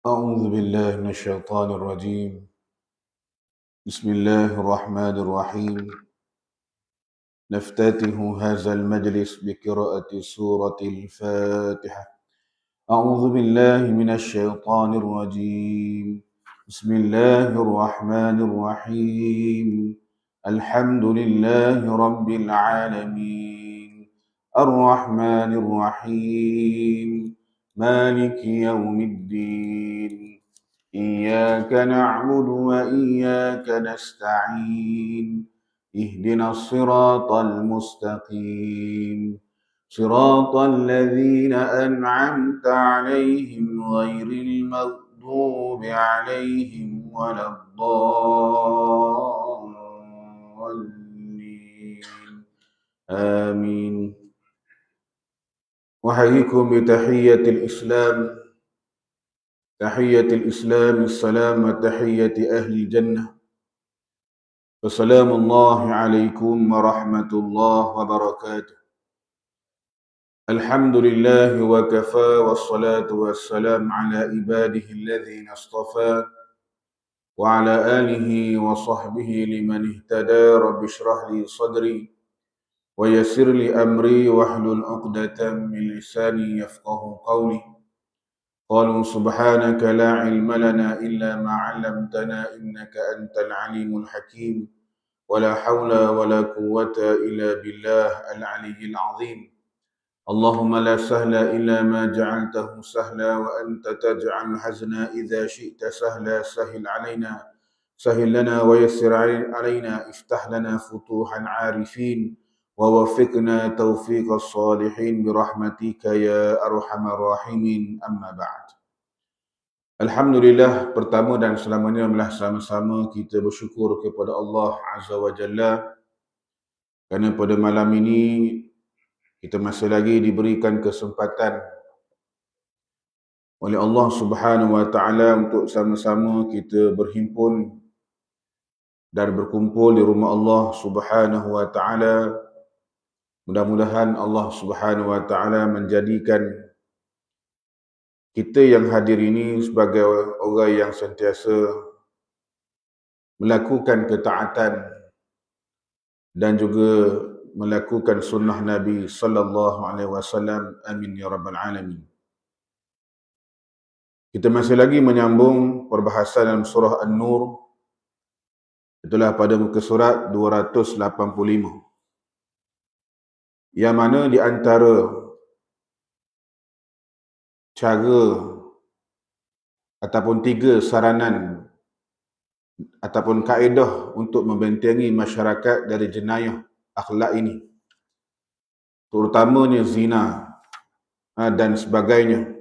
أعوذ بالله من الشيطان الرجيم. بسم الله الرحمن الرحيم. نفتتح هذا المجلس بقراءة سورة الفاتحة. أعوذ بالله من الشيطان الرجيم. بسم الله الرحمن الرحيم. الحمد لله رب العالمين الرحمن الرحيم مالك يوم الدين إياك نعبد وإياك نستعين اهدنا الصراط المستقيم صراط الذين أنعمت عليهم غير المغضوب عليهم ولا الضالين آمين. أحييكم بتحية الإسلام، تحية الإسلام السلام وتحية أهل الجنة. Wassalamu alaikum warahmatullahi wabarakatuh. Alhamdulillah wa kafa wassalatu wassalam ala ibadihi alladhina astafa wa ala alihi wa sahbihi liman ihtada. Rabbi shrah li sadri wa yassir li amri wahlul 'uqdatam min lisani yafqahu qawli. Qalu subhanaka la ilma lana illa ma 'allamtana innaka antal alimul hakim. ولا حول ولا قوة إلا بالله العلي العظيم. اللهم لا سهل إلا ما جعلته سهلا وأنت تجعل الحزن إذا شئت سهلا. سهل لنا ويسر علينا افتح لنا فتوح العارفين ووفقنا توفيق الصالحين برحمتك يا أرحم الراحمين. أما بعد. Alhamdulillah, pertama dan selamanya adalah sama-sama kita bersyukur kepada Allah Azza wa Jalla kerana pada malam ini kita masih lagi diberikan kesempatan oleh Allah Subhanahu wa Ta'ala untuk sama-sama kita berhimpun dan berkumpul di rumah Allah Subhanahu wa Ta'ala. Mudah-mudahan Allah Subhanahu wa Ta'ala menjadikan kita yang hadir ini sebagai orang yang sentiasa melakukan ketaatan dan juga melakukan sunnah Nabi sallallahu alaihi wasallam. Amin ya rabbal alamin. Kita masih lagi menyambung perbahasan dalam surah An-Nur. Itulah pada muka surat 285. Yang mana di antara cara ataupun 3 saranan ataupun kaedah untuk membentengi masyarakat dari jenayah akhlak ini, terutamanya zina dan sebagainya.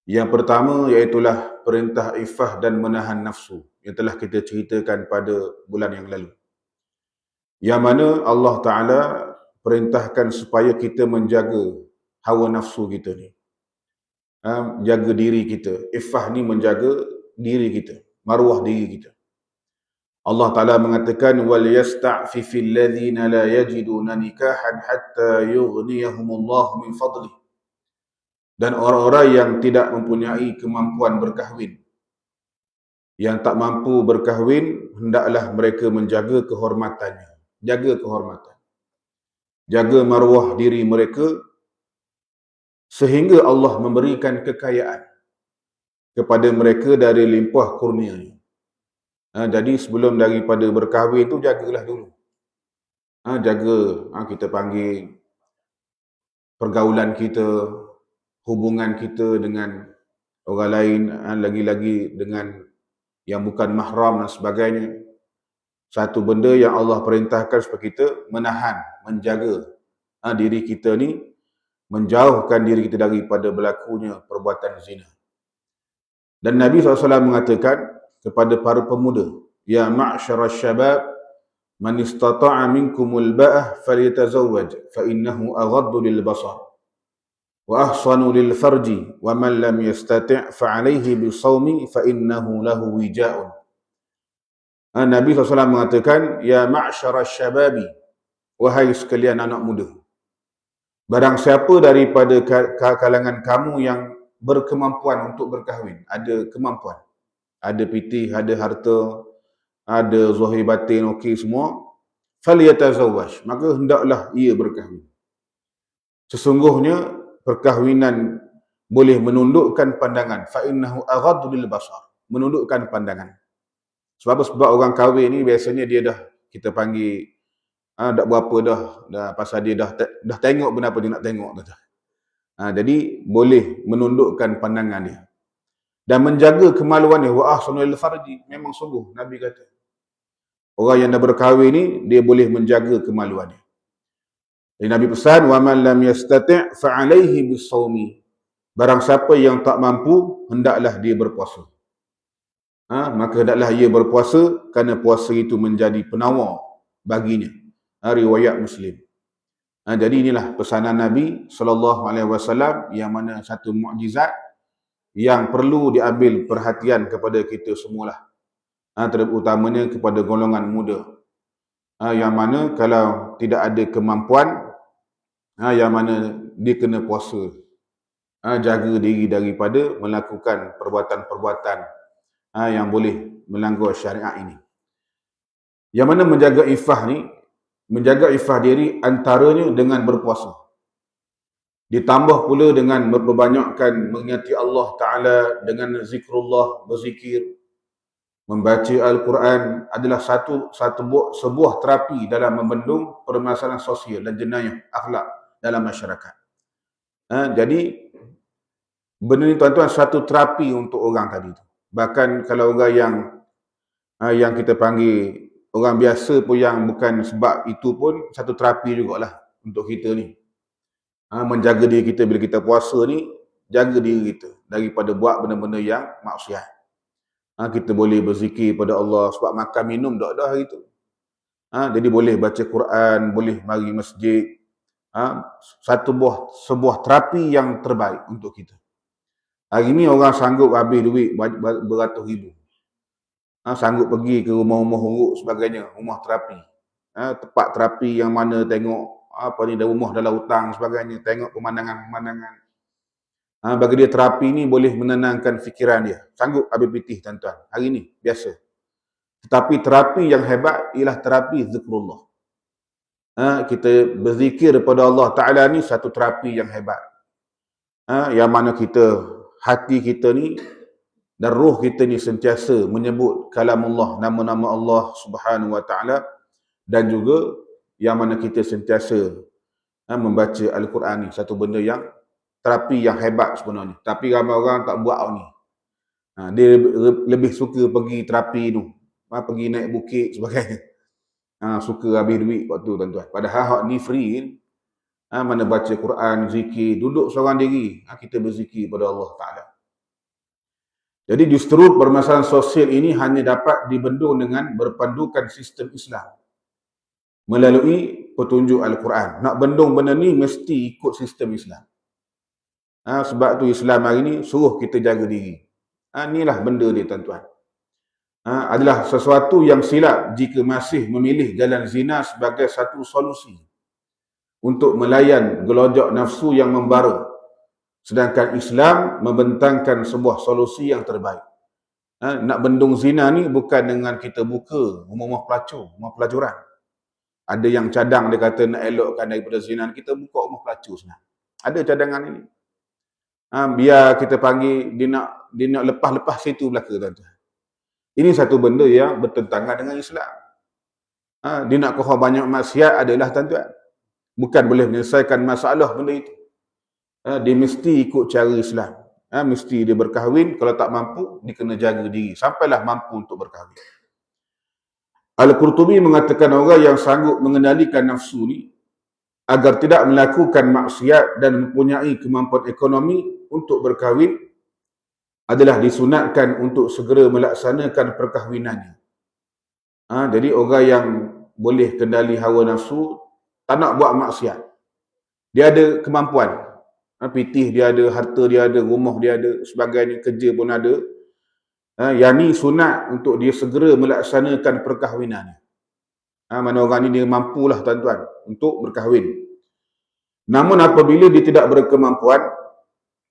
Yang pertama iaitulah perintah iffah dan menahan nafsu yang telah kita ceritakan pada bulan yang lalu, yang mana Allah Ta'ala perintahkan supaya kita menjaga hawa nafsu kita ni, jaga diri kita. Iffah ni menjaga diri kita, maruah diri kita. Allah Ta'ala mengatakan wal yasta'fifil ladzina la yajiduna nikahan hatta yughniyahumullahu min fadlih. Dan orang-orang yang tidak mempunyai kemampuan berkahwin, yang tak mampu berkahwin, hendaklah mereka menjaga kehormatannya. Jaga kehormatan, jaga maruah diri mereka sehingga Allah memberikan kekayaan kepada mereka dari limpah kurnia-Nya. Jadi sebelum daripada berkahwin tu jagalah dulu. Jaga, kita panggil pergaulan kita, hubungan kita dengan orang lain, lagi-lagi dengan yang bukan mahram dan sebagainya. Satu benda yang Allah perintahkan supaya kita menahan, menjaga diri kita ni, menjauhkan diri kita daripada berlakunya perbuatan zina. Dan Nabi SAW mengatakan kepada para pemuda, ya ma'syarasy syabab man istata'a minkumul ba'ah falyatazawwaj fa innahu aghaddu lil basar wa ahsanu lil farji wa man lam yastati' fa 'alayhi bisawmi fa innahu lahu wija'un. Nabi SAW mengatakan, ya ma'syarasy syababi, wahai sekalian anak muda, barang siapa daripada kalangan kamu yang berkemampuan untuk berkahwin, ada kemampuan, ada pitih, ada harta, ada zahir batin okey semua, falyatazawwaj, maka hendaklah ia berkahwin. Sesungguhnya perkahwinan boleh menundukkan pandangan, fa innahu aghaddu lil basar, menundukkan pandangan. Sebab orang kahwin ni biasanya dia dah, kita panggil dah berapa dah pasal dia dah tengok benda apa dia nak tengok tu. Jadi boleh menundukkan pandangan dia dan menjaga kemaluan dia. Wa ahsanul farji, memang sungguh Nabi kata orang yang dah berkahwin ni dia boleh menjaga kemaluan dia. Jadi Nabi pesan, wa man lam yastati' fa alaihi bisawmi, barang siapa yang tak mampu hendaklah dia berpuasa. Maka hendaklah ia berpuasa kerana puasa itu menjadi penawar baginya. Riwayat Muslim. Jadi inilah pesanan Nabi SAW yang mana satu mukjizat yang perlu diambil perhatian kepada kita semualah. Terutamanya kepada golongan muda. Yang mana kalau tidak ada kemampuan, yang mana dia kena puasa. Jaga diri daripada melakukan perbuatan-perbuatan yang boleh melanggar syariat ini. Yang mana menjaga iffah ni, menjaga iffah diri antaranya dengan berpuasa. Ditambah pula dengan memperbanyakkan mengingati Allah Ta'ala dengan zikrullah, berzikir, membaca Al-Quran adalah sebuah terapi dalam membendung permasalahan sosial dan jenayah akhlak dalam masyarakat. Jadi, benda ni tuan-tuan satu terapi untuk orang tadi tu. Bahkan kalau orang yang kita panggil orang biasa pun yang bukan sebab itu pun satu terapi jugalah untuk kita ni. Menjaga diri kita bila kita puasa ni, jaga diri kita daripada buat benda-benda yang maksiat. Kita boleh berzikir pada Allah sebab makan minum dah hari tu. Jadi boleh baca Quran, boleh mari masjid. Sebuah terapi yang terbaik untuk kita. Hari ni orang sanggup habis duit beratus ribu. Sanggup pergi ke rumah-rumah uruk sebagainya, rumah terapi. Tempat terapi yang mana tengok rumah dalam hutang sebagainya, tengok pemandangan-pemandangan. Bagi dia terapi ni boleh menenangkan fikiran dia. Sanggup habis pitih tuan-tuan. Hari ni biasa. Tetapi terapi yang hebat ialah terapi zikrullah. Kita berzikir kepada Allah Ta'ala ni satu terapi yang hebat. Yang mana hati kita ni dan roh kita ni sentiasa menyebut kalam Allah, nama-nama Allah Subhanahu Wa Ta'ala, dan juga yang mana kita sentiasa membaca Al-Quran ni, satu benda yang terapi yang hebat sebenarnya. Tapi ramai orang tak buat ni. Dia lebih suka pergi terapi tu, pergi naik bukit sebagainya. Suka habis duit waktu tuan-tuan. Padahal hak ni free. Mana baca Quran, zikir, duduk seorang diri, kita berzikir pada Allah Ta'ala. Jadi justru permasalahan sosial ini hanya dapat dibendung dengan berpandukan sistem Islam melalui petunjuk Al-Quran. Nak bendung benda ni mesti ikut sistem Islam. Sebab tu Islam hari ni suruh kita jaga diri. Inilah benda dia tuan-tuan. Adalah sesuatu yang silap jika masih memilih jalan zina sebagai satu solusi untuk melayan gelojok nafsu yang membara. Sedangkan Islam membentangkan sebuah solusi yang terbaik. Nak bendung zina ni bukan dengan kita buka rumah-rumah pelacur, rumah pelacuran. Ada yang cadang dia kata nak elokkan daripada zina, kita buka rumah pelacur senang. Ada cadangan ini. Biar kita panggil, dia nak lepas-lepas situ belaka tuan-tuan. Ini satu benda yang bertentangan dengan Islam. Dia nak kohor banyak maksiat adalah tuan-tuan. Bukan boleh menyelesaikan masalah benda itu. Dia mesti ikut cara Islam. Mesti dia berkahwin, kalau tak mampu, dia kena jaga diri. Sampailah mampu untuk berkahwin. Al-Qurtubi mengatakan orang yang sanggup mengendalikan nafsu ni agar tidak melakukan maksiat dan mempunyai kemampuan ekonomi untuk berkahwin adalah disunatkan untuk segera melaksanakan perkahwinannya. Jadi orang yang boleh kendali hawa nafsu, tak nak buat maksiat. Dia ada kemampuan. Pitih dia ada, harta dia ada, rumah dia ada, sebagainya, kerja pun ada. Yang ni sunat untuk dia segera melaksanakan perkahwinannya. Mana orang ni dia mampulah tuan-tuan untuk berkahwin. Namun apabila dia tidak berkemampuan,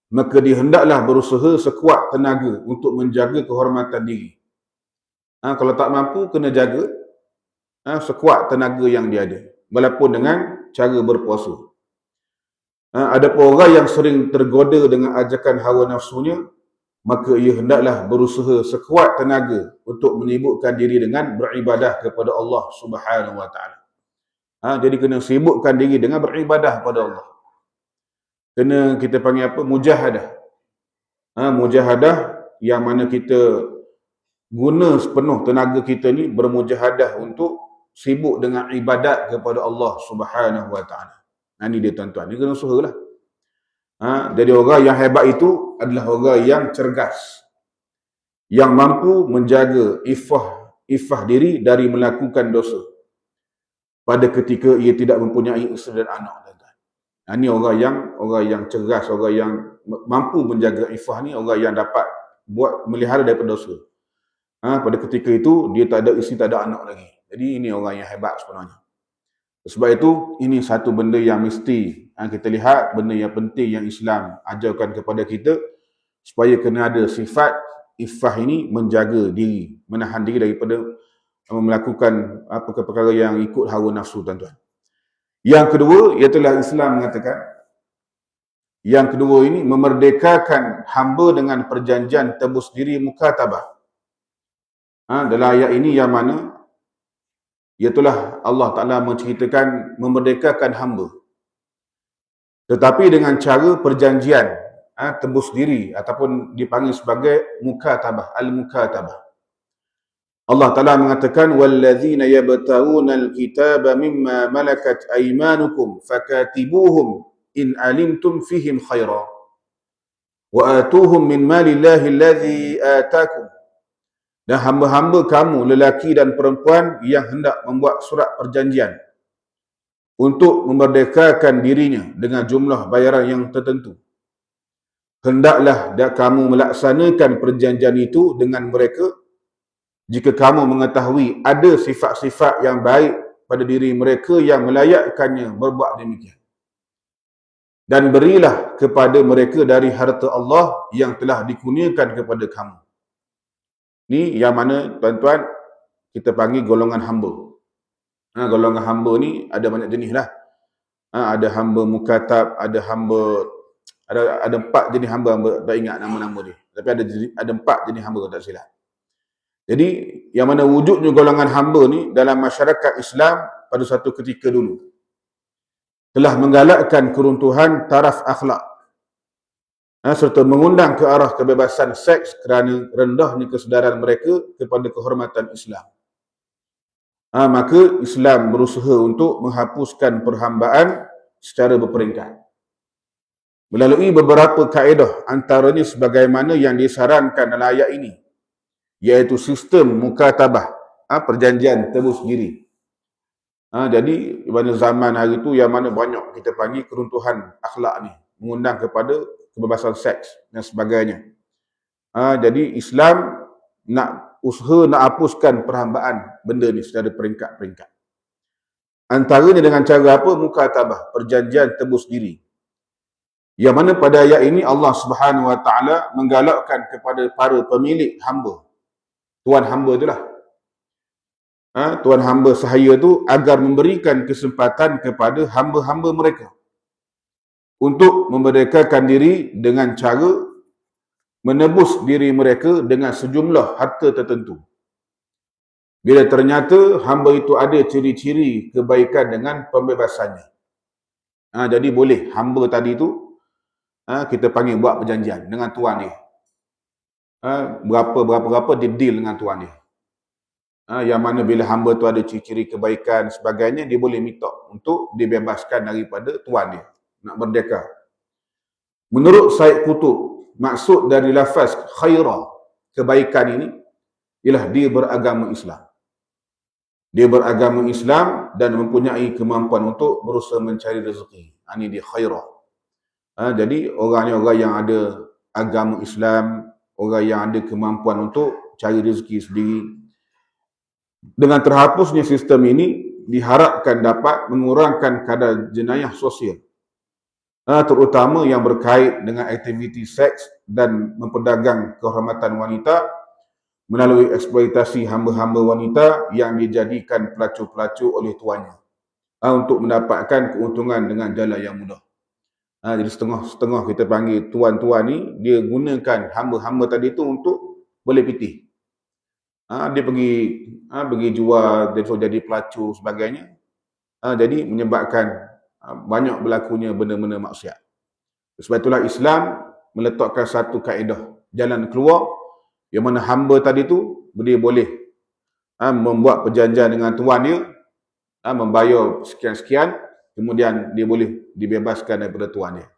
maka dia hendaklah berusaha sekuat tenaga untuk menjaga kehormatan diri. Kalau tak mampu, kena jaga sekuat tenaga yang dia ada, walaupun dengan cara berpuasa. Ada orang yang sering tergoda dengan ajakan hawa nafsunya, maka ia hendaklah berusaha sekuat tenaga untuk menyibukkan diri dengan beribadah kepada Allah Subhanahu Wa Taala. Jadi kena sibukkan diri dengan beribadah kepada Allah. Kena kita panggil apa? Mujahadah. Mujahadah yang mana kita guna sepenuh tenaga kita ni bermujahadah untuk sibuk dengan ibadat kepada Allah Subhanahu Wa Taala. Ini dia tuan-tuan. Ini kena usahalah. Jadi orang yang hebat itu adalah orang yang cergas, yang mampu menjaga iffah diri dari melakukan dosa pada ketika ia tidak mempunyai isteri dan anak. Ini orang yang cergas, orang yang mampu menjaga iffah ni, orang yang dapat melihara daripada dosa. Pada ketika itu dia tak ada isteri, tak ada anak lagi. Jadi ini orang yang hebat sebenarnya. Sebab itu ini satu benda yang mesti kita lihat, benda yang penting yang Islam ajarkan kepada kita, supaya kena ada sifat iffah ini, menjaga diri, menahan diri daripada melakukan perkara yang ikut hawa nafsu, tuan-tuan. Yang kedua, ialah Islam mengatakan, yang kedua ini memerdekakan hamba dengan perjanjian tebus diri mukatabah. Dalam ayat ini yang mana iaitulah Allah Ta'ala menceritakan memerdekakan hamba, tetapi dengan cara perjanjian tebus diri, ataupun dipanggil sebagai mukatabah, al-mukatabah. Allah Ta'ala mengatakan, وَالَّذِينَ يَبْتَغُونَ الْكِتَابَ مِمَّا مَلَكَتْ أَيْمَانُكُمْ فَكَاتِبُوهُمْ إِنْ عَلِمْتُمْ فِيهِمْ خَيْرًا وَآتُوهُمْ مِنْ مَالِ اللَّهِ الَّذِي آتَاكُمْ. Dan hamba-hamba kamu, lelaki dan perempuan, yang hendak membuat surat perjanjian untuk memerdekakan dirinya dengan jumlah bayaran yang tertentu, hendaklah kamu melaksanakan perjanjian itu dengan mereka jika kamu mengetahui ada sifat-sifat yang baik pada diri mereka yang melayakkannya berbuat demikian. Dan berilah kepada mereka dari harta Allah yang telah dikurniakan kepada kamu. Ni yang mana, tuan-tuan, kita panggil golongan hamba. Golongan hamba ni ada banyak jenis lah. Ada hamba mukatab, ada hamba, ada 4 jenis hamba, tak ingat nama-nama dia. Tapi ada 4 jenis hamba, kalau tak silap. Jadi yang mana wujudnya golongan hamba ni dalam masyarakat Islam pada satu ketika dulu telah menggalakkan keruntuhan taraf akhlak, serta mengundang ke arah kebebasan seks kerana rendahnya kesedaran mereka kepada kehormatan Islam. Maka Islam berusaha untuk menghapuskan perhambaan secara berperingkat melalui beberapa kaedah, antaranya sebagaimana yang disarankan dalam ayat ini, iaitu sistem mukatabah, perjanjian tebus diri. Jadi pada zaman hari itu yang mana banyak kita panggil keruntuhan akhlak ni, mengundang kepada kebebasan seks dan sebagainya. Jadi Islam nak hapuskan perhambaan benda ni secara peringkat-peringkat. Antaranya dengan cara apa? Mukatabah, perjanjian tebus diri. Yang mana pada ayat ini Allah Subhanahu Wa Taala menggalakkan kepada para pemilik hamba, tuan hamba itulah, tuan hamba sahaya tu, agar memberikan kesempatan kepada hamba-hamba mereka untuk memerdekakan diri dengan cara menebus diri mereka dengan sejumlah harta tertentu. Bila ternyata hamba itu ada ciri-ciri kebaikan dengan pembebasannya. Jadi boleh hamba tadi tu kita panggil buat perjanjian dengan tuan dia. Berapa dia deal dengan tuan dia. Yang mana bila hamba tu ada ciri-ciri kebaikan sebagainya, dia boleh minta untuk dibebaskan daripada tuan dia, nak merdeka. Menurut Syed Qutb, maksud dari lafaz khaira, kebaikan ini, ialah dia beragama Islam. Dia beragama Islam dan mempunyai kemampuan untuk berusaha mencari rezeki. Ini dia khaira. Jadi orang yang ada agama Islam, orang yang ada kemampuan untuk cari rezeki sendiri. Dengan terhapusnya sistem ini, diharapkan dapat mengurangkan kadar jenayah sosial terutama yang berkait dengan aktiviti seks dan memperdagang kehormatan wanita melalui eksploitasi hamba-hamba wanita yang dijadikan pelacur-pelacur oleh tuannya untuk mendapatkan keuntungan dengan jalan yang mudah. Jadi setengah-setengah kita panggil tuan-tuan ni, dia gunakan hamba-hamba tadi tu untuk boleh pitih. Dia pergi jual, dia suruh jadi pelacur sebagainya. Jadi menyebabkan banyak berlakunya benda-benda maksiat. Sebab itulah Islam meletakkan satu kaedah jalan keluar yang mana hamba tadi tu dia boleh membuat perjanjian dengan tuan dia, membayar sekian-sekian, kemudian dia boleh dibebaskan daripada tuan dia.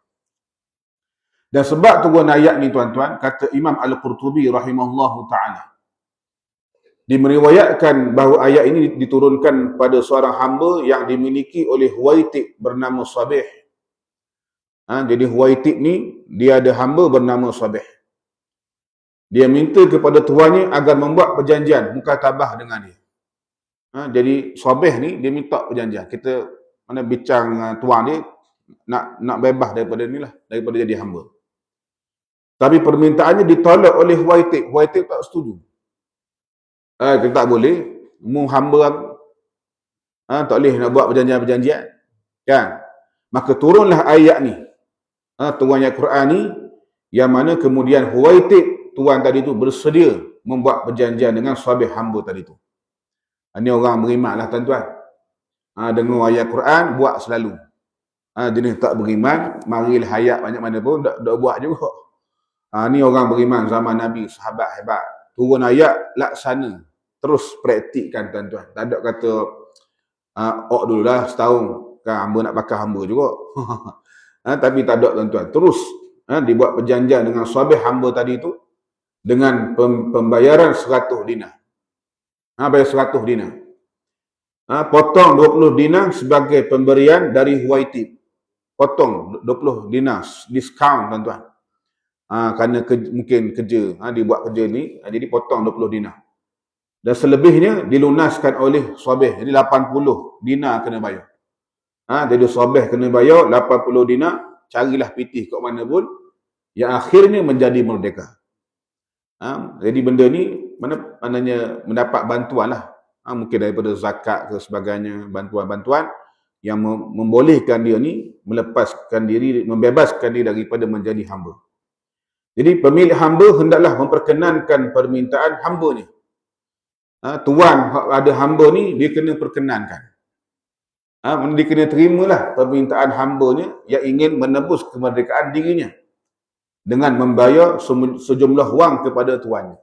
Dan sebab turun ayat ni tuan-tuan, kata Imam Al-Qurtubi rahimahullahu ta'ala, dimeriwayatkan bahawa ayat ini diturunkan pada seorang hamba yang dimiliki oleh Huwaitib bernama Sabih. Jadi Huwaitib ni, dia ada hamba bernama Sabih. Dia minta kepada tuannya agar membuat perjanjian mukatabah dengan dia. Jadi Sabih ni, dia minta perjanjian. Kita bincang tuan dia, nak bebas daripada ni lah, daripada jadi hamba. Tapi permintaannya ditolak oleh Huwaitib. Huwaitib tak setuju. Kita tak boleh, mu hamba aku. Tak boleh nak buat perjanjian-perjanjian. Kan? Maka turunlah ayat ni. Turun ayat Quran ni, yang mana kemudian Huwaitib, tuan tadi tu bersedia membuat perjanjian dengan Sabih hamba tadi tu. Ini orang beriman lah tuan-tuan. Dengar ayat Quran, buat selalu. Jenis tak beriman, marilah ayat banyak mana pun, tak buat juga. Ni orang beriman zaman Nabi, sahabat hebat. Turun ayat, laksana. Terus praktikkan tuan-tuan. Tak ada kata, dulu lah setahun. Kan hamba nak bakar hamba juga. Tapi tak ada tuan-tuan. Terus dibuat perjanjian dengan Sabih hamba tadi tu dengan pembayaran 100 dinar. Bayar 100 dinar. Potong 20 dinar sebagai pemberian dari Huwaitib. Potong 20 dinar. Diskaun tuan-tuan. Kerana mungkin kerja, dia buat kerja ni, jadi potong 20 dinar. Dan selebihnya dilunaskan oleh Sabih. Jadi 80 dinar kena bayar. Jadi Sabih kena bayar 80 dinar, carilah pitih kat mana pun, yang akhirnya menjadi merdeka. Jadi benda ni maknanya mendapat bantuan lah. Mungkin daripada zakat ke sebagainya, bantuan-bantuan yang membolehkan dia ni melepaskan diri, membebaskan diri daripada menjadi hamba. Jadi pemilik hamba hendaklah memperkenankan permintaan hambanya. Tuan ada hamba ni, dia kena perkenankan. Dia kena terimalah permintaan hambanya yang ingin menebus kemerdekaan dirinya dengan membayar sejumlah wang kepada tuannya.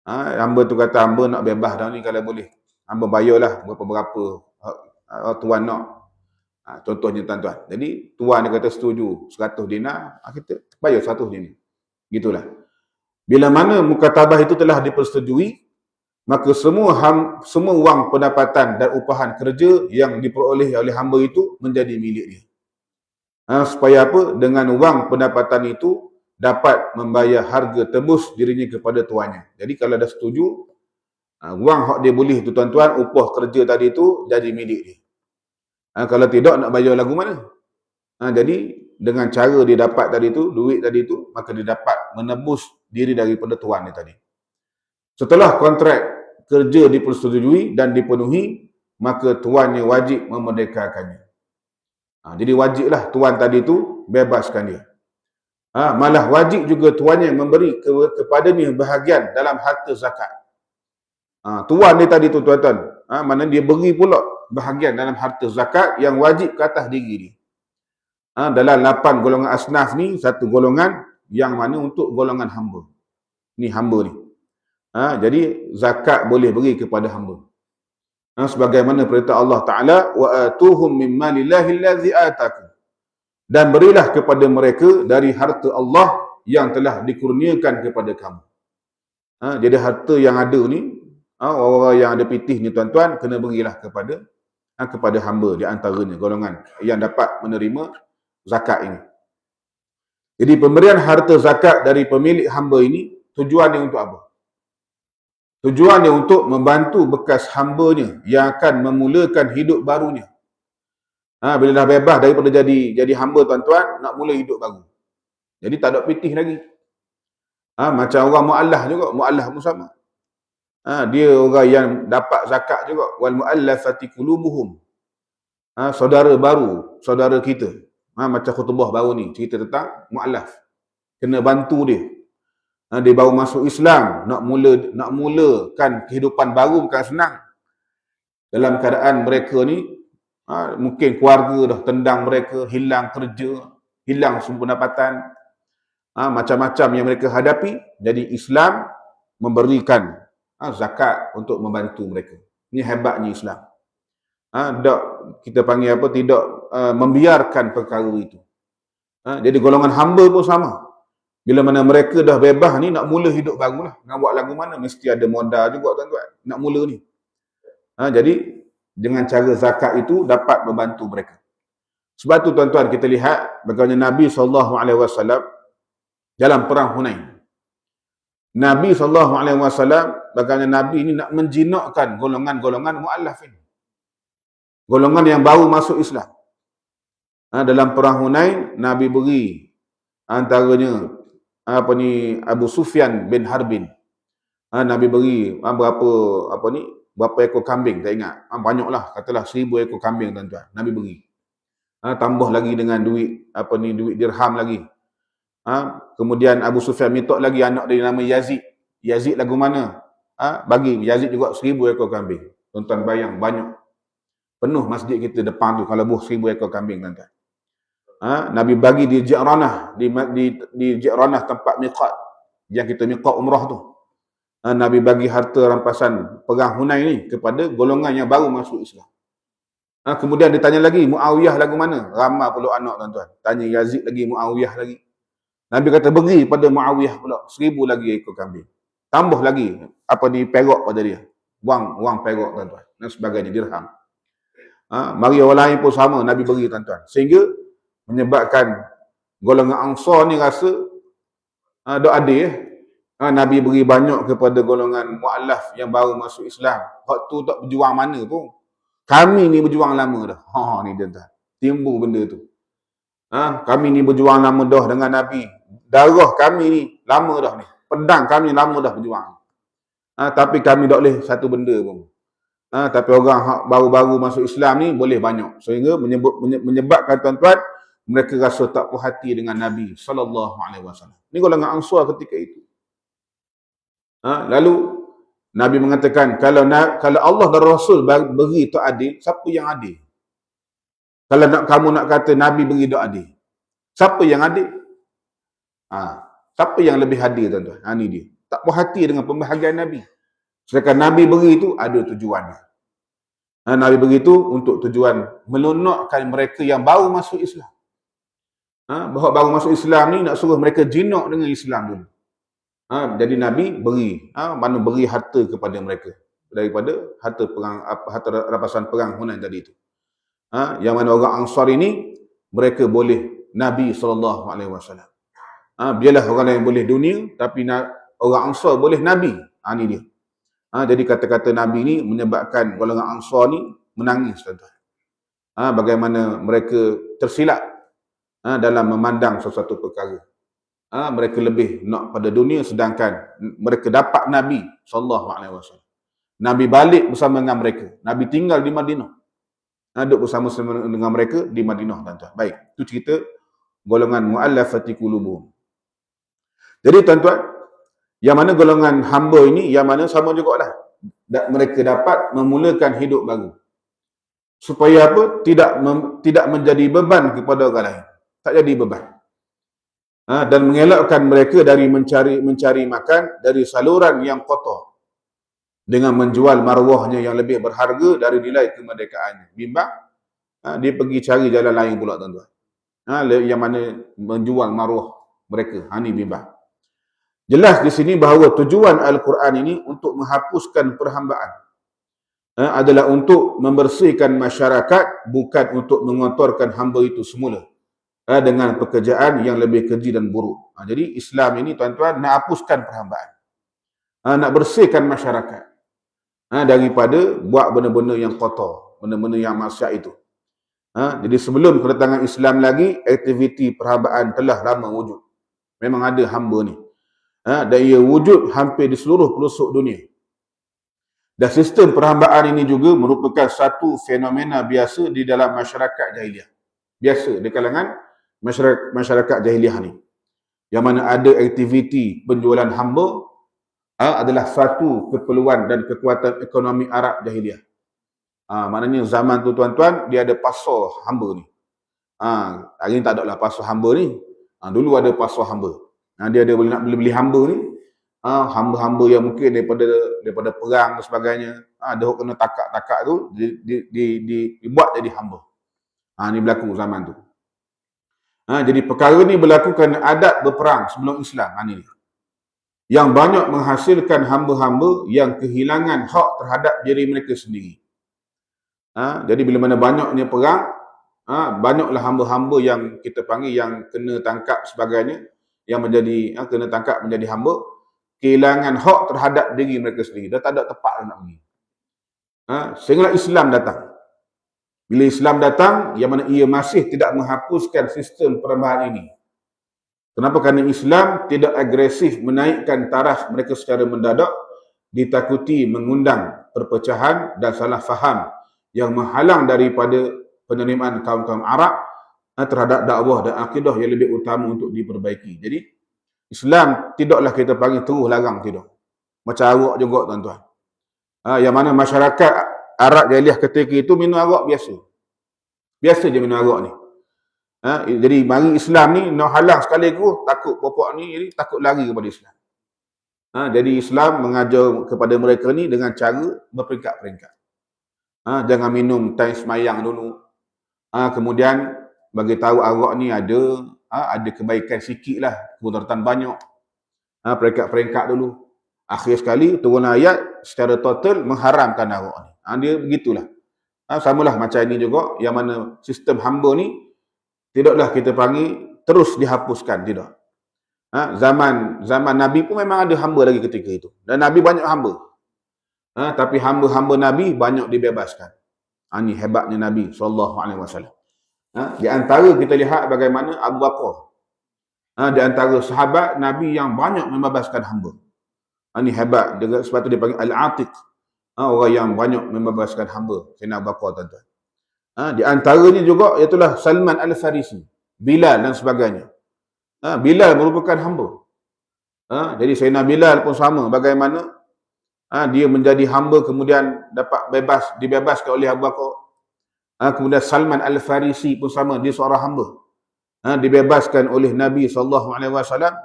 Hamba tu kata, hamba nak bebas dah ni kalau boleh. Hamba bayarlah berapa-berapa tuan nak. Contohnya tuan-tuan. Jadi tuan dia kata setuju 100 dinar, kita bayar 100 dinar. Gitulah. Bila mana mukatabah itu telah dipersetujui, maka semua wang pendapatan dan upahan kerja yang diperoleh oleh hamba itu menjadi milik dia. Supaya apa? Dengan wang pendapatan itu dapat membayar harga tebus dirinya kepada tuannya. Jadi kalau dah setuju, wang hak dia boleh tu tuan-tuan, upah kerja tadi tu jadi milik dia. Kalau tidak, nak bayar lagu mana? Jadi dengan cara dia dapat tadi tu, duit tadi tu, maka dia dapat menebus diri daripada tuan dia tadi. Setelah kontrak kerja dipersetujui dan dipenuhi, maka tuannya wajib memerdekakannya. Jadi wajiblah tuan tadi tu bebaskan dia. Malah wajib juga tuannya memberi kepadanya bahagian dalam harta zakat. Tuan dia tadi tu tuan-tuan, mana dia beri pula bahagian dalam harta zakat yang wajib ke atas diri dia. Dalam 8 golongan asnaf ni, satu golongan yang mana untuk golongan hamba. Ni hamba ni. Jadi zakat boleh beri kepada hamba. Sebagaimana perintah Allah Ta'ala, wa atuhum min malillahi allazi atakum. Dan berilah kepada mereka dari harta Allah yang telah dikurniakan kepada kamu. Jadi harta yang ada ni, orang-orang yang ada pitih ni tuan-tuan, kena berilah kepada hamba di antaranya golongan yang dapat menerima zakat ini. Jadi pemberian harta zakat dari pemilik hamba ini tujuannya untuk apa? Tujuannya untuk membantu bekas hambanya yang akan memulakan hidup barunya. Bila dah bebas daripada jadi hamba tuan-tuan, nak mula hidup baru. Jadi tak ada pitih lagi. Macam orang mu'allah juga, mu'allah pun sama. Dia orang yang dapat zakat juga. Wal mu'allafati qulubuhum. Saudara baru, saudara kita. Macam khutbah baru ni, cerita tentang mu'allaf. Kena bantu dia. Dia baru masuk Islam, nak mulakan kehidupan baru bukan senang. Dalam keadaan mereka ni, mungkin keluarga dah tendang mereka, hilang kerja, hilang sumber pendapatan, macam-macam yang mereka hadapi. Jadi Islam memberikan zakat untuk membantu mereka. Ini hebatnya Islam. Tak, kita panggil apa, tidak membiarkan perkara itu. Jadi golongan hamba pun sama. Bila mana mereka dah bebas ni, nak mula hidup baru lah. Nak buat lagu mana, mesti ada modal juga tuan-tuan. Nak mula ni. Jadi, dengan cara zakat itu dapat membantu mereka. Sebab tu tuan-tuan, kita lihat bagaimana Nabi SAW dalam perang Hunain. Nabi SAW, bagaimana Nabi ini nak menjinakkan golongan-golongan mu'allaf ini. Golongan yang baru masuk Islam. Dalam perang Hunain, Nabi beri antaranya Abu Sufyan bin Harbin. Nabi beri berapa ekor kambing, tak ingat. Banyaklah, katalah 1000 ekor kambing tuan-tuan. Nabi beri. Tambah lagi dengan duit dirham lagi. Kemudian Abu Sufyan minta lagi anak dia nama Yazid. Yazid lagu mana? Bagi Yazid juga 1000 ekor kambing. Tuan-tuan bayang, banyak. Penuh masjid kita depan tu kalau buh 1000 ekor kambing tuan-tuan. Nabi bagi di Ji'ranah, di Ji'ranah tempat miqat yang kita miqat umrah tu. Nabi bagi harta rampasan perang Hunain ni kepada golongan yang baru masuk Islam. Kemudian ditanya lagi, Muawiyah lagu mana? Ramai pula anak tuan-tuan. Tanya Yazid lagi, Muawiyah lagi. Nabi kata beri pada Muawiyah pula 1000 lagi ekor kambing. Tambah lagi perak pada dia. Wang perak tuan-tuan dan sebagainya, dirham. Mari orang lain pun sama Nabi beri tuan-tuan. Sehingga menyebabkan golongan Ansar ni rasa dok adil. Nabi beri banyak kepada golongan mu'allaf yang baru masuk Islam. Waktu tak berjuang mana pun. Kami ni berjuang lama dah. Ni dia tuan. Timbul benda tu. Kami ni berjuang lama dah dengan Nabi. Darah kami ni lama dah ni. Pedang kami lama dah berjuang. Tapi kami tak boleh satu benda pun. Tapi orang baru-baru masuk Islam ni boleh banyak. Sehingga menyebabkan tuan-tuan, mereka rasa tak puas hati dengan Nabi SAW. Ini golongan Ansar ketika itu. Lalu Nabi mengatakan, kalau Allah dan Rasul beri tak adil, siapa yang adil? Kalau kamu nak kata Nabi beri tak adil, siapa yang adil? Siapa yang lebih adil tuan-tuan? Ini dia. Tak puas hati dengan pembahagian Nabi. Sedangkan Nabi beri itu ada tujuannya. Nabi beri itu untuk tujuan melunakkan mereka yang baru masuk Islam. Bahawa baru masuk Islam ni nak suruh mereka jinak dengan Islam dulu. Jadi Nabi beri, beri harta kepada mereka daripada harta perang, harta rampasan perang Hunain tadi itu. Yang mana orang Ansar ini mereka boleh Nabi SAW. Biarlah orang lain boleh dunia, tapi orang Ansar boleh Nabi. Ini dia. Jadi kata-kata Nabi ni menyebabkan golongan Ansar ni menangis tuan-tuan. Bagaimana mereka tersilap dalam memandang sesuatu perkara. Mereka lebih nak pada dunia, sedangkan mereka dapat Nabi SAW. Nabi balik bersama dengan mereka. Nabi tinggal di Madinah. Duduk bersama dengan mereka di Madinah tuan-tuan. Baik, itu cerita golongan mu'allafati qulubuhum. Jadi tuan-tuan, yang mana golongan hamba ini, yang mana sama jugalah. Mereka dapat memulakan hidup baru. Supaya apa? Tidak menjadi beban kepada orang lain. Tak jadi beban. Dan mengelakkan mereka dari mencari makan dari saluran yang kotor dengan menjual maruahnya yang lebih berharga dari nilai kemerdekaannya. Bimbang dia pergi cari jalan lain pula tuan-tuan. Yang mana menjual maruah mereka. Ini bimbang. Jelas di sini bahawa tujuan Al-Quran ini untuk menghapuskan perhambaan. Adalah untuk membersihkan masyarakat, bukan untuk mengotorkan hamba itu semula dengan pekerjaan yang lebih keji dan buruk. Jadi Islam ini tuan-tuan nak hapuskan perhambaan. Nak bersihkan masyarakat daripada buat benda-benda yang kotor, benda-benda yang maksiat itu. Jadi sebelum kedatangan Islam lagi, aktiviti perhambaan telah lama wujud. Memang ada hamba ni. Dan ia wujud hampir di seluruh pelosok dunia. Dan sistem perhambaan ini juga merupakan satu fenomena biasa di dalam masyarakat jahiliah. Biasa di kalangan masyarakat jahiliah ni. Yang mana ada aktiviti penjualan hamba adalah satu keperluan dan kekuatan ekonomi Arab jahiliah. Maknanya zaman tu tuan-tuan, dia ada pasar hamba ni. Hari ni tak ada lah pasar hamba ni. Dulu ada pasar hamba. Dia ada boleh nak beli hamba ni. Hamba-hamba yang mungkin daripada perang dan sebagainya. Dia kena takak-takak tu dibuat jadi hamba. Ni berlaku zaman tu. Jadi perkara ni berlaku kerana adat berperang sebelum Islam. Ni yang banyak menghasilkan hamba-hamba yang kehilangan hak terhadap diri mereka sendiri. Jadi bila mana banyaknya perang, banyaklah hamba-hamba yang kita panggil yang kena tangkap sebagainya, yang menjadi kena tangkap menjadi hamba, kehilangan hak terhadap diri mereka sendiri. Dah tak ada tempat nak pergi. Sehingga Islam datang. Bila Islam datang, yang mana ia masih tidak menghapuskan sistem perhambaan ini. Kenapa? Kerana Islam tidak agresif menaikkan taraf mereka secara mendadak, ditakuti mengundang perpecahan dan salah faham yang menghalang daripada penerimaan kaum-kaum Arab terhadap dakwah dan akidah yang lebih utama untuk diperbaiki. Jadi, Islam tidaklah kita panggil terus larang, tidak. Macam arak juga, tuan-tuan. Yang mana masyarakat Arab jahiliah ketika itu minum arak biasa. Biasa je minum arak ni. Jadi mari Islam ni nak halang sekaligus, takut pokok ni, jadi takut lari kepada Islam. Jadi Islam mengajar kepada mereka ni dengan cara berperingkat-peringkat. Jangan minum time semayang dulu. Kemudian bagi tahu arak ni ada kebaikan sikit lah, kemudaratan banyak. Peringkat-peringkat dulu. Akhir sekali turun ayat secara total mengharamkan arak ni. Dia begitulah. Samalah macam ini juga, yang mana sistem hamba ni tidaklah kita panggil terus dihapuskan, tidak. Zaman Nabi pun memang ada hamba lagi ketika itu. Dan Nabi banyak hamba. Tapi hamba-hamba Nabi banyak dibebaskan. Ini hebatnya Nabi SAW. Di antara kita lihat bagaimana Abu Bakar. Di antara sahabat Nabi yang banyak membebaskan hamba. Ini hebat. Sebab tu dia panggil Al-Atiq. Orang yang banyak membebaskan hamba. Sayyidina Abu Bakar, tuan-tuan. Di antaranya juga iaitulah Salman Al-Farisi, Bilal dan sebagainya. Bilal merupakan hamba. Jadi Sayyidina Bilal pun sama, bagaimana dia menjadi hamba kemudian dapat dibebaskan oleh Abu Bakar. Kemudian Salman Al-Farisi pun sama, dia seorang hamba. Dibebaskan oleh Nabi SAW,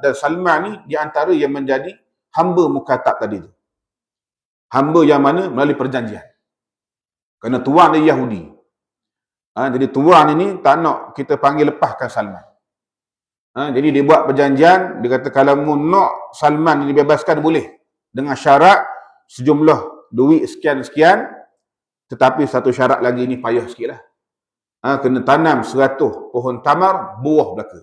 dan Salman ni di antara yang menjadi hamba mukatab tadi tu. Hamba yang mana melalui perjanjian. Kerana tuan dia Yahudi. Jadi tuan ini tak nak kita panggil lepaskan Salman. Jadi dia buat perjanjian, dia kata kalau nak Salman ini dibebaskan boleh. Dengan syarat sejumlah duit sekian-sekian, tetapi satu syarat lagi ni payah sikit lah. Kena tanam 100 pohon tamar, buah belaka.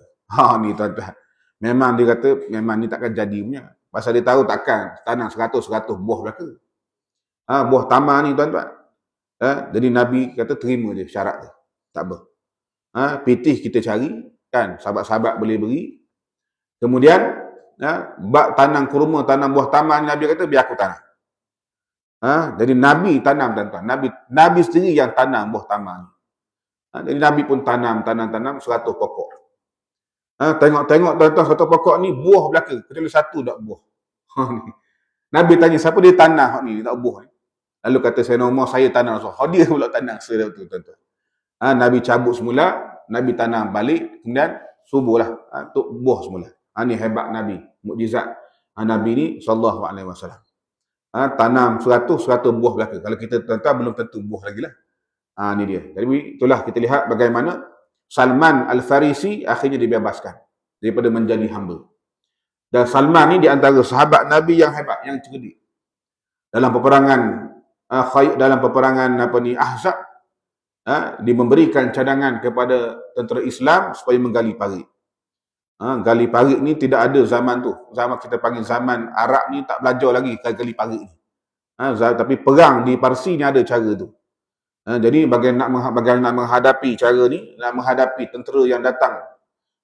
Ni tuan-tuan. Memang dia kata, memang ni takkan jadi punya. Pasal dia tahu takkan tanam 100 buah belaka. Buah tamar ni tuan-tuan. Jadi Nabi kata terima je syarat tu. Tak apa. Pitih kita cari, kan, sahabat-sahabat boleh beri. Kemudian, bak tanam kurma, tanam buah tamar, Nabi kata, biar aku tanam. Jadi Nabi tanam, tuan-tuan. Nabi sendiri yang tanam buah tamar ni. Jadi Nabi pun tanam 100 pokok. Tengok, tuan-tuan, 100 pokok ni buah belaka. Kecuali satu tak buah. Nabi tanya, siapa dia tanam ni, tak buah ni? Lalu kata Sayyidina Umar, saya tanam. Dia pula tanam sesuatu, tuan-tuan. Nabi cabut semula, Nabi tanam balik, kemudian subuhlah untuk buah semula. Ini hebat Nabi, mukjizat Nabi ni SAW. Tanam 100 buah belaka. Kalau kita tuan-tuan belum tentu buah lagi lah. Ini dia. Jadi itulah kita lihat bagaimana Salman Al-Farisi akhirnya dibebaskan daripada menjadi hamba. Dan Salman ni di antara sahabat Nabi yang hebat, yang cerdik. Dalam peperangan Ahzab, dia memberikan cadangan kepada tentera Islam supaya menggali parit. Gali parit ni tidak ada zaman tu. Zaman kita panggil zaman Arab ni tak belajar lagi gali parit ni. Tapi perang di Parsi ni ada cara tu. Jadi bagaimana nak menghadapi cara ni, nak menghadapi tentera yang datang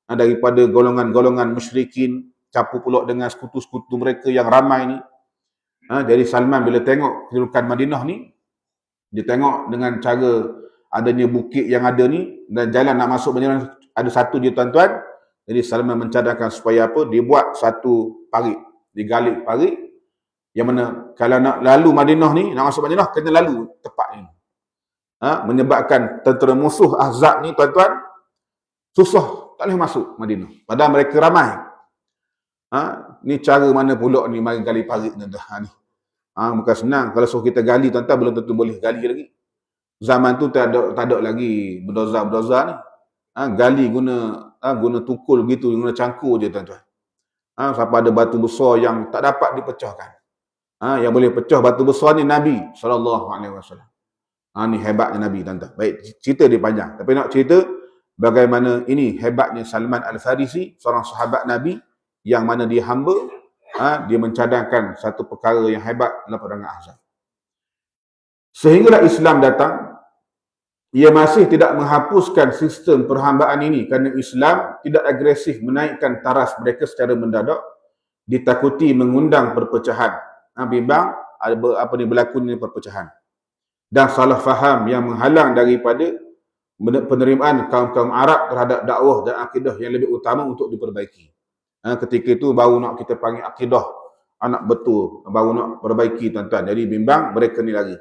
daripada golongan-golongan musyrikin, campur pula dengan sekutu-sekutu mereka yang ramai ni. Jadi Salman bila tengok kedudukan Madinah ni, dia tengok dengan cara adanya bukit yang ada ni dan jalan nak masuk Madinah ada satu je tuan-tuan. Jadi Salman mencadangkan supaya apa? Dia buat satu parit, digali parit yang mana kalau nak lalu Madinah ni, nak masuk Madinah kena lalu tepat ni. Menyebabkan tentera musuh Ahzab ni tuan-tuan susah tak boleh masuk Madinah. Padahal mereka ramai. Ni cara mana pula ni mari gali parit tuan-tuan ni. Bukan senang. Kalau suruh kita gali tuan-tuan belum tentu boleh gali lagi. Zaman tu tak ada lagi berdoza-berdoza ni. Gali guna tukul gitu, guna cangkul je tuan-tuan. Sampai ada batu besar yang tak dapat dipecahkan. Yang boleh pecah batu besar ni Nabi SAW. Ni hebatnya Nabi tuan-tuan. Baik, cerita dia panjang. Tapi nak cerita bagaimana ini hebatnya Salman Al-Farisi, seorang sahabat Nabi yang mana dia hamba, dia mencadangkan satu perkara yang hebat dalam perang Ahzab. Sehinggalah Islam datang, ia masih tidak menghapuskan sistem perhambaan ini kerana Islam tidak agresif menaikkan taraf mereka secara mendadak, ditakuti mengundang perpecahan. Bimbang berlakunya perpecahan dan salah faham yang menghalang daripada penerimaan kaum-kaum Arab terhadap dakwah dan akidah yang lebih utama untuk diperbaiki. Ketika itu baru nak kita panggil akidah anak betul, baru nak perbaiki tuan-tuan. Jadi bimbang mereka ni lagi.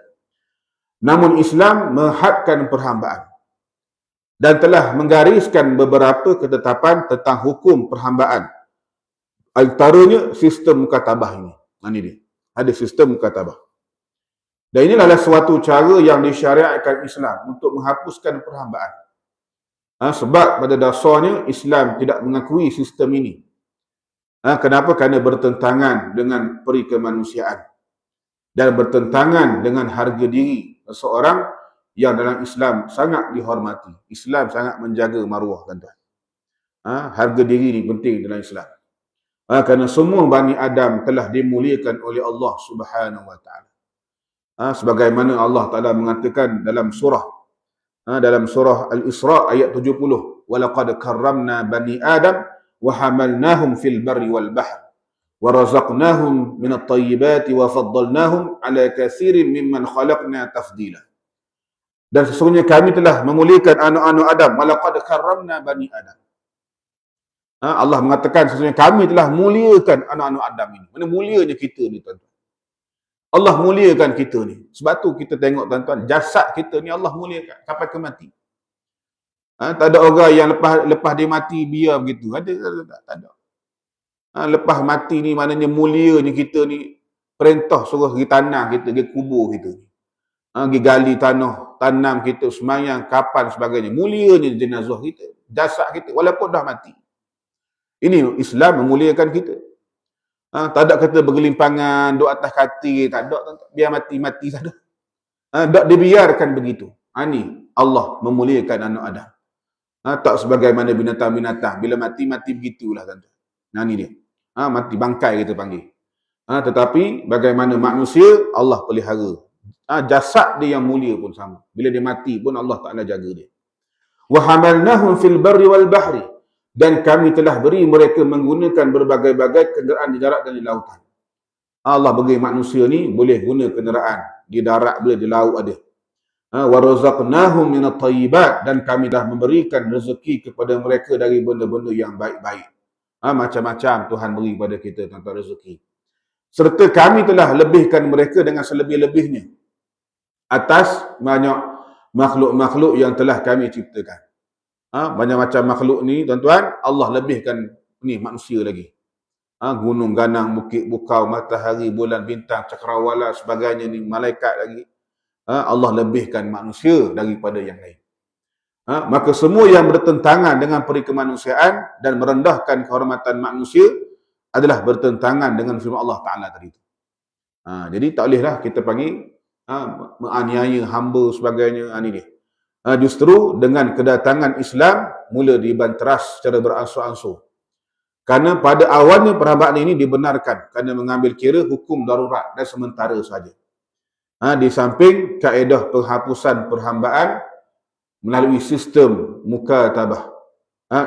Namun Islam menghadkan perhambaan dan telah menggariskan beberapa ketetapan tentang hukum perhambaan. Antaranya sistem mukatabah ini. Ini dia. Ada sistem mukatabah. Dan inilah suatu cara yang disyariatkan Islam untuk menghapuskan perhambaan. Sebab pada dasarnya Islam tidak mengakui sistem ini. Kenapa? Kerana bertentangan dengan peri kemanusiaan dan bertentangan dengan harga diri seseorang yang dalam Islam sangat dihormati. Islam sangat menjaga maruah tuan-tuan. Harga diri ni penting dalam Islam. Kerana semua Bani Adam telah dimuliakan oleh Allah Subhanahu Wa Taala. Sebagaimana Allah Taala mengatakan dalam surah Al-Isra ayat 70, "Walaqad karramna bani Adam wa hamalnahum fil barri wal bahr wa razaqnahum minat tayyibati wa faddalnahum ala katsirin mimman khalaqna tafdila." Dan sesungguhnya kami telah memuliakan anak-anak Adam. Walaqad karramna bani Adam. Allah mengatakan sesungguhnya kami telah muliakan anak-anak Adam ini. Mana mulianya kita ni tuan-tuan. Allah muliakan kita ni. Sebab tu kita tengok tuan-tuan, jasad kita ni Allah muliakan sampai ke mati. Tak ada orang yang lepas dia mati biar begitu. Ada tak ada. Lepas mati ni maknanya mulianya kita ni, perintah suruh pergi tanah kita, pergi kubur kita ni. Pergi gali tanah, tanam kita, semayang, kapan sebagainya. Mulianya jenazah kita, jasad kita walaupun dah mati. Ini Islam memuliakan kita. Tak ada kata bergelimpangan, duduk atas katil, tak ada. Biar mati-mati saja. Tak dibiarkan begitu. Ini Allah memuliakan anak Adam. Tak sebagaimana binatang-binatang. Bila mati-mati begitulah tuan-tuan. Ini dia. Mati bangkai kita panggil. Tetapi bagaimana manusia, Allah pelihara. Jasad dia yang mulia pun sama. Bila dia mati pun Allah Ta'ala jaga dia. Wa hamalnahum fil barri wal bahri. Dan kami telah beri mereka menggunakan berbagai-bagai kenderaan di darat dan di lautan. Allah bagi manusia ni boleh guna kenderaan di darat, boleh di laut ada. Wa razaqnahum minat tayyibat, dan kami dah memberikan rezeki kepada mereka dari benda-benda yang baik-baik. Macam-macam Tuhan beri kepada kita tentang rezeki. Serta kami telah lebihkan mereka dengan selebih-lebihnya atas banyak makhluk-makhluk yang telah kami ciptakan. Banyak macam makhluk ni tuan-tuan, Allah lebihkan ni manusia lagi. Gunung, ganang, bukit, bukau, matahari, bulan, bintang, cakrawala, sebagainya ni, malaikat lagi. Allah lebihkan manusia daripada yang lain. Maka semua yang bertentangan dengan peri kemanusiaan dan merendahkan kehormatan manusia adalah bertentangan dengan firman Allah Ta'ala tadi itu. Jadi tak bolehlah kita panggil menganiaya hamba sebagainya. Ini dia. Justru dengan kedatangan Islam mula dibanteras secara beransur-ansur. Kerana pada awalnya perhambaan ini dibenarkan kerana mengambil kira hukum darurat dan sementara sahaja. Di samping kaedah penghapusan perhambaan melalui sistem mukatabah.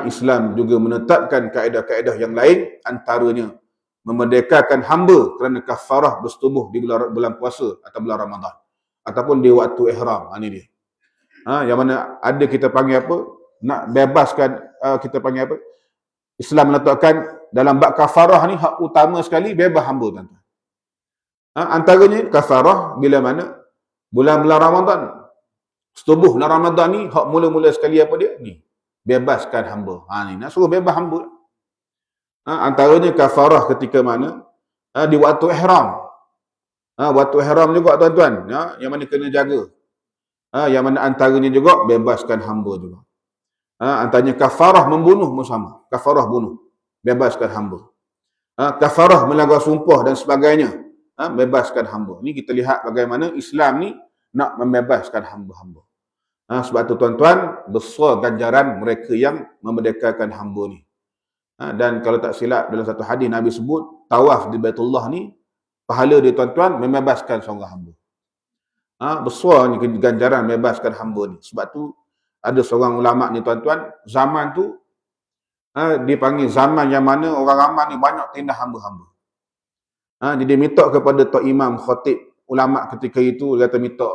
Islam juga menetapkan kaedah-kaedah yang lain, antaranya memerdekakan hamba kerana kafarah bersetubuh di bulan puasa atau bulan Ramadan ataupun di waktu ihram. Ini dia. Yang mana ada kita panggil apa? Nak bebaskan, kita panggil apa? Islam meletakkan dalam bab kafarah ni hak utama sekali bebas hamba, tuan-tuan. Antaranya kafarah bila mana bulan-bulan Ramadan. Setubuh bulan Ramadan ni hak mula-mula sekali apa dia? Ni, bebaskan hamba. Ni nak suruh bebas hamba. Antaranya kafarah ketika mana di waktu ihram. Waktu ihram juga, tuan-tuan, yang mana kena jaga. Yang mana antaranya juga bebaskan hamba juga. Antaranya kafarah membunuh pun sama. Kafarah bunuh, bebaskan hamba. Kafarah melanggar sumpah dan sebagainya, bebaskan hamba. Ni kita lihat bagaimana Islam ni nak membebaskan hamba-hamba. Sebab tu, tuan-tuan, besar ganjaran mereka yang memerdekakan hamba ni. Dan kalau tak silap dalam satu hadis Nabi sebut, tawaf di Baitullah ni, pahala dia, tuan-tuan, membebaskan seorang hamba. Besar ni ganjaran membebaskan hamba ni. Sebab tu ada seorang ulama ni, tuan-tuan, zaman tu dipanggil zaman yang mana orang ramai ni banyak tindah hamba-hamba. Jadi dia minta kepada Tok Imam Khatib ulama ketika itu, dia kata minta,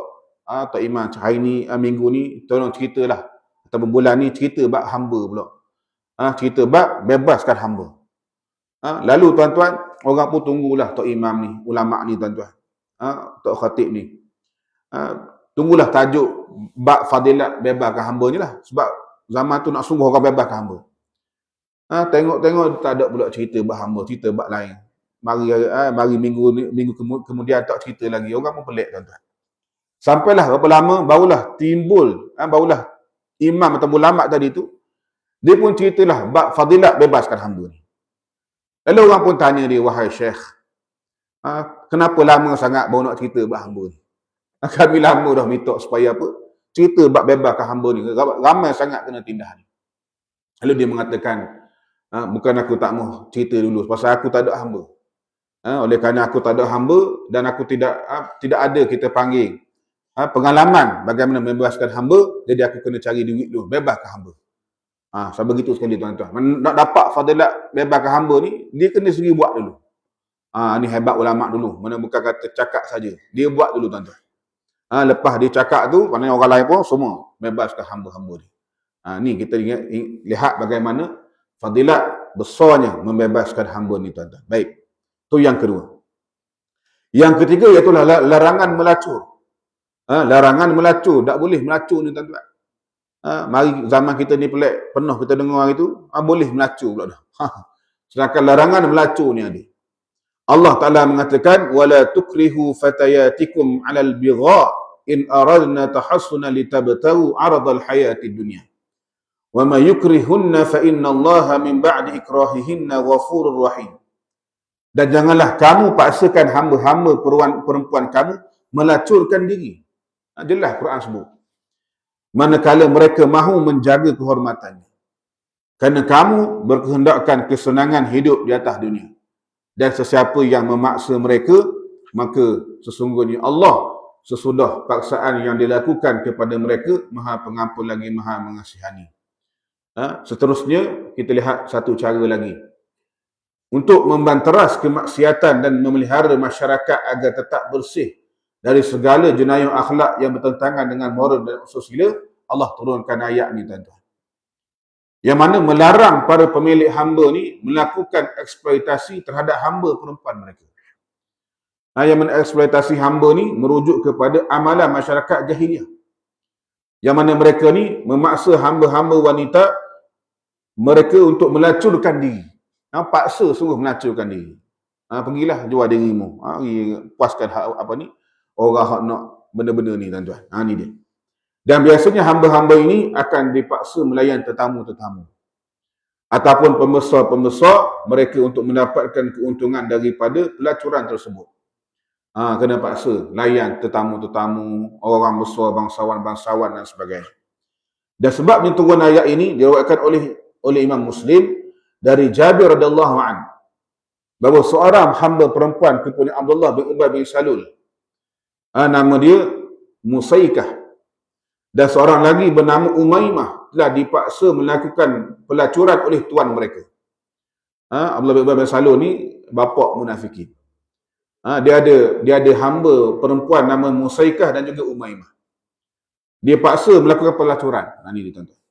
Tok Imam, hari ni, minggu ni, tolong ceritalah, atau bulan ni cerita bab hamba pula. Cerita bab bebaskan hamba. Lalu, tuan-tuan, orang pun tunggulah Tok Imam ni, ulama ni, tuan-tuan, Tok Khatib ni, tunggulah tajuk bab fadilat bebaskan hamba ni lah. Sebab zaman tu nak sungguh orang bebaskan hamba. Tengok-tengok tak ada pula cerita bab hamba, cerita bab lain. Mari minggu kemudian tak cerita lagi. Orang pun pelik, tuan-tuan. Sampailah berapa lama barulah timbul, barulah imam atau ulama tadi tu, dia pun ceritalah bab fadilat bebaskan hamba ni. Lalu orang pun tanya dia, wahai Syekh, kenapa lama sangat baru nak cerita bab hamba ni? Kami lama dah minta supaya apa? Cerita bab bebaskan hamba ni. Ramai sangat kena tindah ni. Lalu dia mengatakan, bukan aku tak mau cerita dulu, pasal aku tak ada hamba. Oleh kerana aku tak ada hamba dan aku tidak ada, kita panggil, pengalaman bagaimana membebaskan hamba, jadi aku kena cari duit dulu, bebaskan hamba. Sebab begitu sekali, tuan-tuan. Nak dapat fadilat bebaskan hamba ni, dia kena sendiri buat dulu. Ni hebat ulama dulu. Mana bukan kata cakap saja. Dia buat dulu, tuan-tuan. Lepas dia cakap tu, maknanya orang lain pun semua bebaskan hamba-hamba dia. Ni kita lihat bagaimana fadilat besarnya membebaskan hamba ni, tuan-tuan. Baik. Tu yang kedua. Yang ketiga iaitu larangan melacur. Larangan melacur. Tak boleh melacur ni, tuan-tuan. Mari zaman kita ni pelik, penuh kita dengar itu, boleh melacur pula dah. Sedangkan larangan melacur ni ada. Allah Ta'ala mengatakan, وَلَا تُكْرِهُ فَتَيَاتِكُمْ عَلَى الْبِغَاءِ إِنْ أَرَدْنَا تَحَصُّنَا لِتَبْتَغُوا عَرَضَ الْحَيَاةِ الدُّنْيَا وَمَا يُكْرِهُنَّ فَإِنَّ اللَّهَ مِنْ بَعْدِ إِكْرَاهِهِنَّ غَفُورٌ رَحِيمٌ. Dan janganlah kamu paksakan hamba-hamba perempuan kamu melacurkan diri. Jelas Quran sebut. Manakala mereka mahu menjaga kehormatannya. Kerana kamu berkehendakkan kesenangan hidup di atas dunia. Dan sesiapa yang memaksa mereka, maka sesungguhnya Allah sesudah paksaan yang dilakukan kepada mereka, Maha Pengampun lagi Maha Mengasihani. Seterusnya, kita lihat satu cara lagi. Untuk membanteras kemaksiatan dan memelihara masyarakat agar tetap bersih dari segala jenayah akhlak yang bertentangan dengan moral dan susila, Allah turunkan ayat ni, tuan-tuan. Yang mana melarang para pemilik hamba ni melakukan eksploitasi terhadap hamba perempuan mereka. Yang mana eksploitasi hamba ni merujuk kepada amalan masyarakat jahiliah. Yang mana mereka ni memaksa hamba-hamba wanita mereka untuk melacurkan diri. Paksa suruh melacurkan diri. Pergilah jual dirimu. Puaskan apa ni? Orang hak nak benda-benda ni, tuan-tuan. Ni dia. Dan biasanya hamba-hamba ini akan dipaksa melayan tetamu-tetamu. Ataupun pembesar-pembesar mereka untuk mendapatkan keuntungan daripada pelacuran tersebut. Kena paksa layan tetamu-tetamu, orang besar, bangsawan-bangsawan dan sebagainya. Dan sebabnya turun ayat ini diriwayatkan oleh Imam Muslim dari Jabir radhiyallahu anhu bahawa seorang hamba perempuan kepada Abdullah bin Ubay bin Salul Nama dia Musaikah. Dan seorang lagi bernama Umaymah telah dipaksa melakukan pelacuran oleh tuan mereka. Abdullah bin Salul ni bapa munafikin. Dia ada hamba perempuan nama Musaikah dan juga Umaymah. Dia paksa melakukan pelacuran. Ini dia tuan-tuan.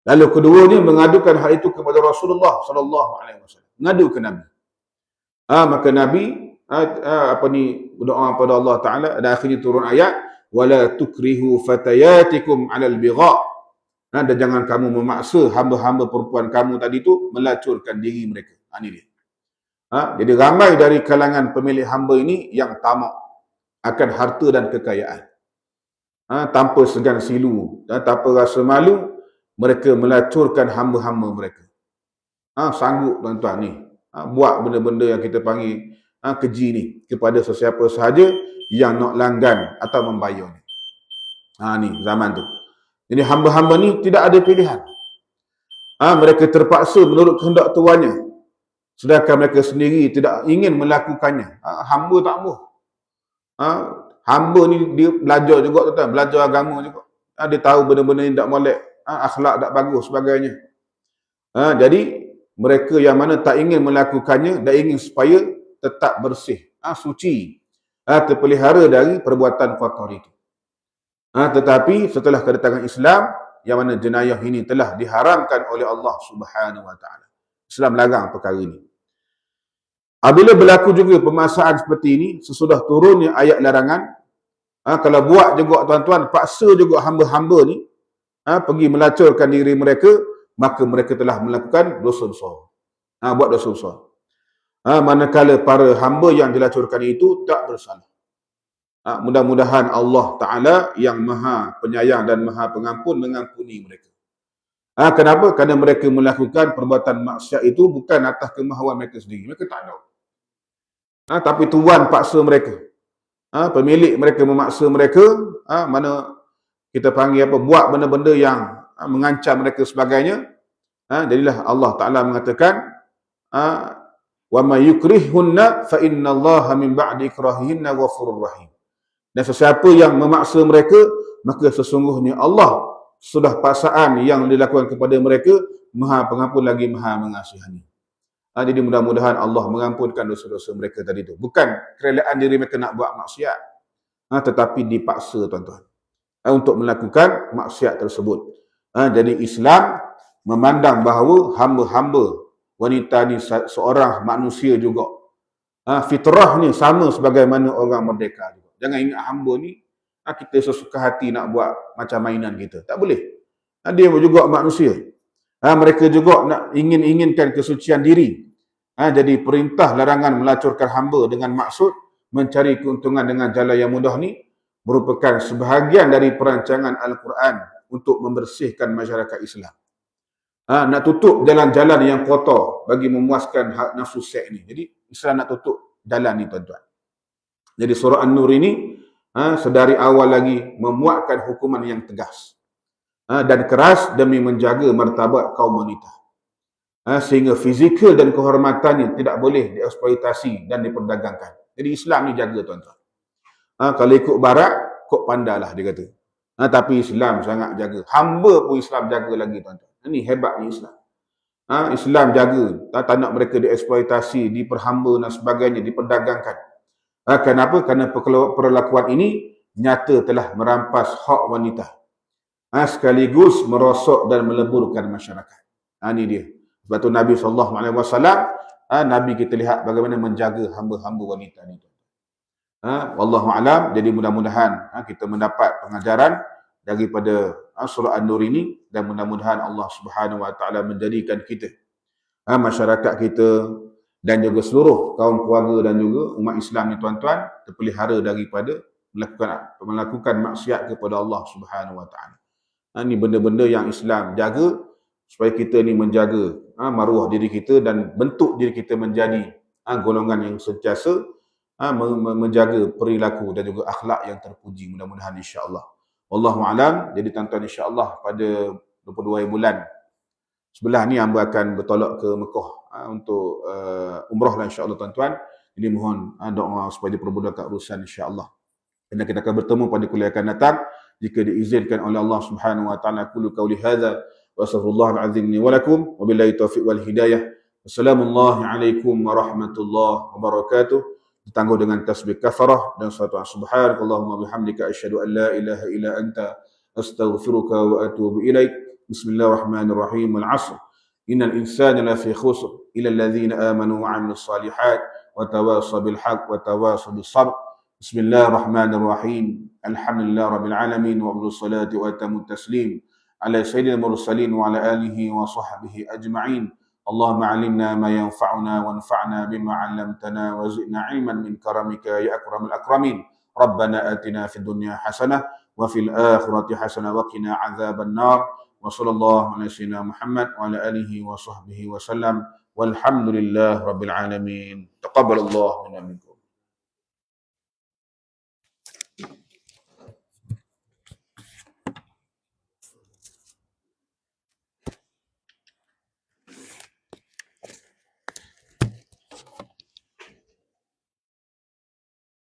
Lalu keduanya mengadukan hal itu kepada Rasulullah sallallahu alaihi wasallam. Mengadu ke Nabi. Maka Nabi berdoa kepada Allah Taala dan akhirnya turun ayat wala tukrihu fatayatikum 'alal bigha. Dan jangan kamu memaksa hamba-hamba perempuan kamu tadi tu melacurkan diri mereka. Ini dia. Jadi ramai dari kalangan pemilik hamba ini yang tamak akan harta dan kekayaan. Tanpa segan silu dan tanpa rasa malu, mereka melacurkan hamba-hamba mereka. Sanggup tuan-tuan ni buat benda-benda yang kita panggil keji ni kepada sesiapa sahaja yang nak langgan atau membayar ni. Ni zaman tu. Jadi hamba-hamba ni tidak ada pilihan. Mereka terpaksa menurut kehendak tuannya. Sedangkan mereka sendiri tidak ingin melakukannya. Hamba tak mahu. Hamba ni dia belajar juga tuan-tuan, belajar agama juga. Dia tahu benda-benda ni tak molek, akhlak tak bagus sebagainya. Jadi mereka yang mana tak ingin melakukannya dan ingin supaya tetap bersih, suci, terpelihara dari perbuatan kotor itu. Tetapi setelah kedatangan Islam, yang mana jenayah ini telah diharamkan oleh Allah Subhanahu Wa Taala. Islam larang perkara ini. Apabila berlaku juga permasalahan seperti ini, sesudah turunnya ayat larangan, kalau buat juga tuan-tuan, paksa juga hamba-hamba ni pergi melacurkan diri mereka, maka mereka telah melakukan dosa besar. Buat dosa besar. Manakala para hamba yang dilacurkan itu tak bersalah. Mudah-mudahan Allah Ta'ala yang maha penyayang dan maha pengampun mengampuni mereka. Kenapa? Kerana mereka melakukan perbuatan maksiat itu bukan atas kemahuan mereka sendiri. Mereka tak tahu. Tapi tuan paksa mereka. Pemilik mereka memaksa mereka, mana kita panggil buat benda-benda yang mengancam mereka sebagainya. Jadilah Allah Ta'ala mengatakan, wa may yukrihunna fa innallaha min ba'di ikrahihinna ghafurur rahim. Dan sesiapa yang memaksa mereka, maka sesungguhnya Allah sudah paksaan yang dilakukan kepada mereka maha pengampun lagi maha mengasihani. Jadi mudah-mudahan Allah mengampunkan dosa-dosa mereka tadi itu. Bukan kerelaan diri mereka nak buat maksiat, tetapi dipaksa tuan-tuan untuk melakukan maksiat tersebut. Jadi Islam memandang bahawa hamba-hamba wanita ni seorang manusia juga. Fitrahnya sama sebagaimana orang merdeka juga. Jangan ingat hamba ni kita sesuka hati nak buat macam mainan kita. Tak boleh. Dia juga manusia. Mereka juga nak inginkan kesucian diri. Jadi perintah larangan melacurkan hamba dengan maksud mencari keuntungan dengan jalan yang mudah ni merupakan sebahagian dari perancangan Al-Quran untuk membersihkan masyarakat Islam. Nak tutup jalan-jalan yang kotor bagi memuaskan hak nafsu seks ni. Jadi Islam nak tutup jalan ni tuan-tuan. Jadi surah An-Nur ini sedari awal lagi memuatkan hukuman yang tegas dan keras demi menjaga martabat kaum wanita. Sehingga fizikal dan kehormatannya tidak boleh dieksploitasi dan diperdagangkan. Jadi Islam ni jaga tuan-tuan. Kalau ikut barat, kok pandalah dia kata. Tapi Islam sangat jaga. Hamba pun Islam jaga lagi tuan-tuan. Ini hebatnya Islam. Islam jaga. Tak nak mereka dieksploitasi, diperhamba dan sebagainya, diperdagangkan. Kenapa? Kerana perlakuan ini nyata telah merampas hak wanita. Sekaligus merosok dan meleburkan masyarakat. Ini dia. Sebab tu Nabi SAW, Nabi kita lihat bagaimana menjaga hamba-hamba wanita ni. Wallahu alam. Jadi mudah-mudahan kita mendapat pengajaran daripada surah An-Nur ini dan mudah-mudahan Allah Subhanahu Wa Taala menjadikan kita, masyarakat kita dan juga seluruh kaum keluarga dan juga umat Islam ni tuan-tuan terpelihara daripada melakukan maksiat kepada Allah Subhanahu Wa Taala. Ini benda-benda yang Islam jaga supaya kita ni menjaga maruah diri kita dan bentuk diri kita menjadi golongan yang sentiasa menjaga perilaku dan juga akhlak yang terpuji, mudah-mudahan insya-Allah. Wallahu alam. Jadi tuan-tuan insya-Allah pada 22 bulan sebelah ni hamba akan bertolak ke Mekah untuk umrah lah insya-Allah tuan-tuan. Jadi mohon doa supaya dipermudahkan urusan insya-Allah. Dan kita akan bertemu pada kuliah akan datang jika diizinkan oleh Allah Subhanahu wa taala. Qulu qauli hadza wa astaghfirullahal azim li wa lakum wa billahi taufiq wal hidayah. Wassalamualaikum warahmatullahi wabarakatuh. Ditangguh dengan tasbih kafarah dan salatu subhanakallahumma bihamdika asyhadu an la ilaha illa anta astaghfiruka wa atubu ilaik. Bismillahirrahmanirrahim. Al-'asr. Innal insana lafi khusr illa alladhina amanu wa 'amilus shalihat wa tawasaw bil haqq wa tawasaw bis sabr. Bismillahirrahmanirrahim. Alhamdulillah rabbil alamin wa afdhalus salati wa atamut taslim ala sayyidil mursalin wa ala alihi wa sahbihi ajma'in. Allahumma 'allimna ma yanfa'una wanfa'na bima 'allamtana wa zidna 'ilman min karamika ya akramul akramin. Rabbana atina fid dunya hasanah wa fil akhirati hasanah wa qina 'adzaban nar. Wa sallallahu ala sayyidina Muhammad wa ala alihi wa sahbihi wa sallam. Walhamdulillah rabbil alamin. Taqabbalallahu minna minkum.